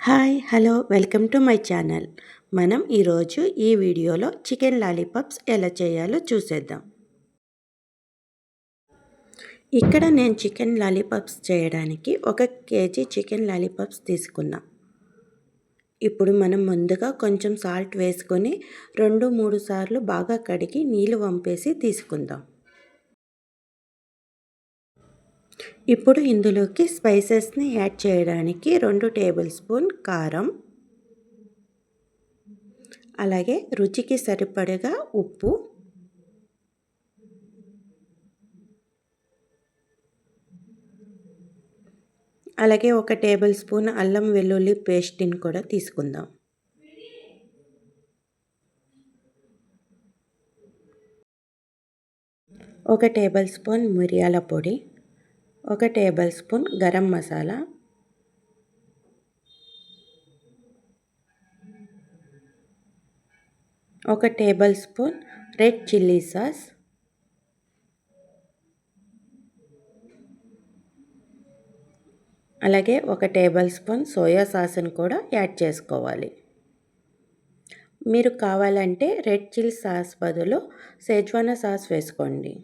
Hi hello welcome to my channel. మనం ఈరోజు ఈ వీడియోలో చికెన్ లాలీపాప్స్ ఎలా చేయాలో చూసేద్దాం. ఇక్కడ నేను చికెన్ లాలీపాప్స్ చేయడానికి 1 కేజీ చికెన్ లాలీపాప్స్ తీసుకున్నా. ఇప్పుడు మనం ముందుగా కొంచెం సాల్ట్ వేసుకొని 2-3 సార్లు బాగా కడిగి నీళ్ళు వంపేసి తీసుకుందాం. ఇప్పుడు ఇందులోకి స్పైసెస్ని యాడ్ చేయడానికి 2 టేబుల్ స్పూన్ కారం, అలాగే రుచికి సరిపడగా ఉప్పు, అలాగే 1 టేబుల్ స్పూన్ అల్లం వెల్లుల్లి పేస్ట్ని కూడా తీసుకుందాం. ఒక టేబుల్ స్పూన్ మిరియాల పొడి, 1 టేబుల్ స్పూన్ గరం మసాలా, ఒక table spoon red chilli sauce, అలాగే 1 టేబుల్ స్పూన్ సోయా సాస్ని కూడా యాడ్ చేసుకోవాలి. మీరు కావాలంటే రెడ్ చిల్లీ సాస్ బదులు షెజ్వాన్ సాస్ వేసుకోండి.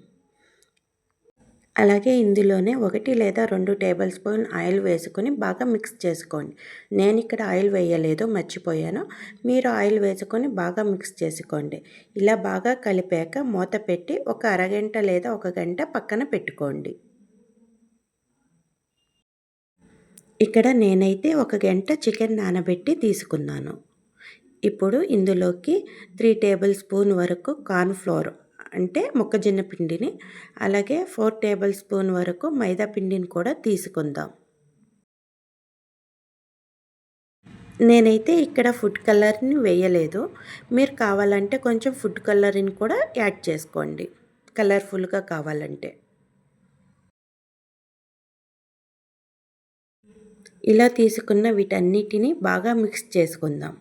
అలాగే ఇందులోనే 1 లేదా 2 టేబుల్ స్పూన్ ఆయిల్ వేసుకొని బాగా మిక్స్ చేసుకోండి. నేను ఇక్కడ ఆయిల్ వేయలేదు, మర్చిపోయాను. మీరు ఆయిల్ వేసుకొని బాగా మిక్స్ చేసుకోండి. ఇలా బాగా కలిపాక మూత పెట్టి ఒక అరగంట లేదా 1 గంట పక్కన పెట్టుకోండి. ఇక్కడ నేనైతే 1 గంట చికెన్ నానబెట్టి తీసుకున్నాను. ఇప్పుడు ఇందులోకి 3 టేబుల్ స్పూన్ వరకు కార్న్ ఫ్లోర్ అంటే మొక్కజొన్న పిండిని, అలాగే 4 టేబుల్ స్పూన్ వరకు మైదా పిండిని కూడా తీసుకుందాం. నేనైతే ఇక్కడ ఫుడ్ కలర్ని వేయలేదు. మీరు కావాలంటే కొంచెం ఫుడ్ కలర్ని కూడా యాడ్ చేసుకోండి, కలర్ఫుల్గా కావాలంటే. ఇలా తీసుకున్న వీటన్నిటిని బాగా మిక్స్ చేసుకుందాం.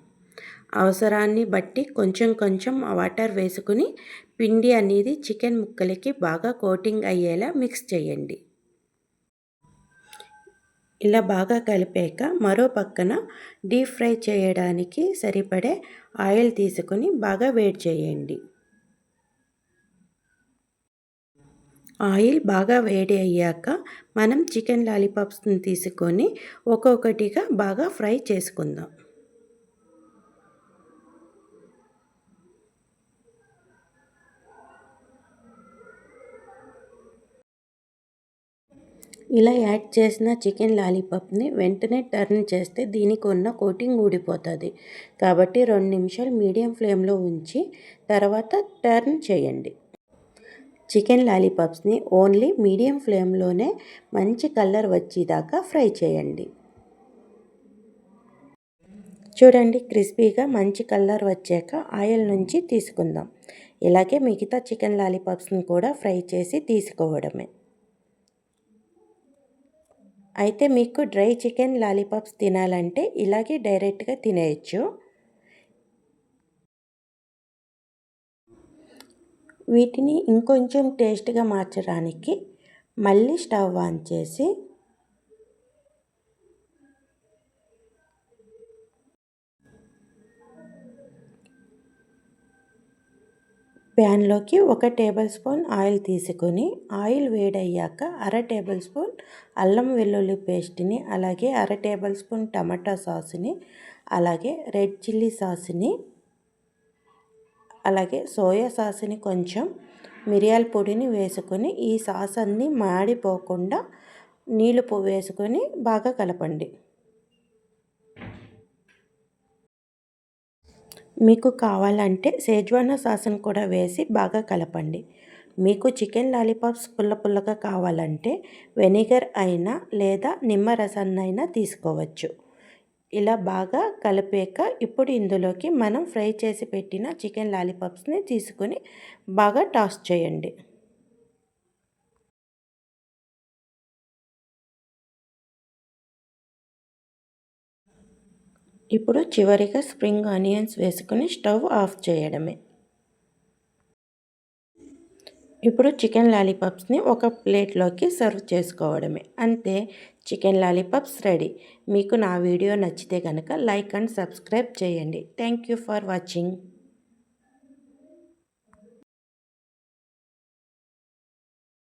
అవసరాన్ని బట్టి కొంచెం కొంచెం వాటర్ వేసుకుని పిండి అనేది చికెన్ ముక్కలకి బాగా కోటింగ్ అయ్యేలా మిక్స్ చేయండి. ఇలా బాగా కలిపాక మరో పక్కన డీప్ ఫ్రై చేయడానికి సరిపడే ఆయిల్ తీసుకొని బాగా వేడి చేయండి. ఆయిల్ బాగా వేడి అయ్యాక మనం చికెన్ లాలీపాప్స్ని తీసుకొని ఒక్కొక్కటిగా బాగా ఫ్రై చేసుకుందాం. ఇలా యాడ్ చేసిన చికెన్ లాలీపాప్ని వెంటనే టర్న్ చేస్తే దీనికి ఉన్న కోటింగ్ ఊడిపోతుంది. కాబట్టి 2 నిమిషాలు మీడియం ఫ్లేమ్లో ఉంచి తర్వాత టర్న్ చేయండి. చికెన్ లాలీపాప్స్ని ఓన్లీ మీడియం ఫ్లేమ్లోనే మంచి కలర్ వచ్చేదాకా ఫ్రై చేయండి. చూడండి, క్రిస్పీగా మంచి కలర్ వచ్చాక ఆయిల్ నుంచి తీసుకుందాం. ఇలాగే మిగతా చికెన్ లాలీపాప్స్ని కూడా ఫ్రై చేసి తీసుకోవడమే. అయితే మీకు డ్రై చికెన్ లాలీపాప్స్ తినాలంటే ఇలాగే డైరెక్ట్గా తినేయచ్చు. వీటిని ఇంకొంచెం టేస్ట్గా మార్చడానికి మళ్ళీ స్టవ్ ఆన్ చేసి ప్యాన్లోకి 1 టేబుల్ స్పూన్ ఆయిల్ తీసుకొని ఆయిల్ వేడయ్యాక 1/2 టేబుల్ స్పూన్ అల్లం వెల్లుల్లి పేస్ట్ని, అలాగే 1/2 టేబుల్ స్పూన్ టమాటా సాస్ని, అలాగే రెడ్ చిల్లీ సాస్ని, అలాగే సోయా సాస్ని, కొంచెం మిరియాల పొడిని వేసుకొని ఈ సాస్ అన్నీ మాడిపోకుండా నీళ్ళు వేసుకొని బాగా కలపండి. మీకు కావాలంటే షెజ్వాన్ సాస్ని కూడా వేసి బాగా కలపండి. మీకు చికెన్ లాలీపాప్స్ పుల్లగా కావాలంటే వెనిగర్ అయినా లేదా నిమ్మరసాన్నైనా తీసుకోవచ్చు. ఇలా బాగా కలిపాక ఇప్పుడు ఇందులోకి మనం ఫ్రై చేసి పెట్టిన చికెన్ లాలీపాప్స్ని తీసుకొని బాగా టాస్ చేయండి. ఇప్పుడు చివరిగా స్ప్రింగ్ ఆనియన్స్ వేసుకొని స్టవ్ ఆఫ్ చేయడమే. ఇప్పుడు చికెన్ లాలీపాప్స్ని ఒక ప్లేట్లోకి సర్వ్ చేసుకోవడమే. అంతే, చికెన్ లాలీపాప్స్ రెడీ. మీకు నా వీడియో నచ్చితే కనుక లైక్ అండ్ సబ్స్క్రైబ్ చేయండి. Thank you for watching.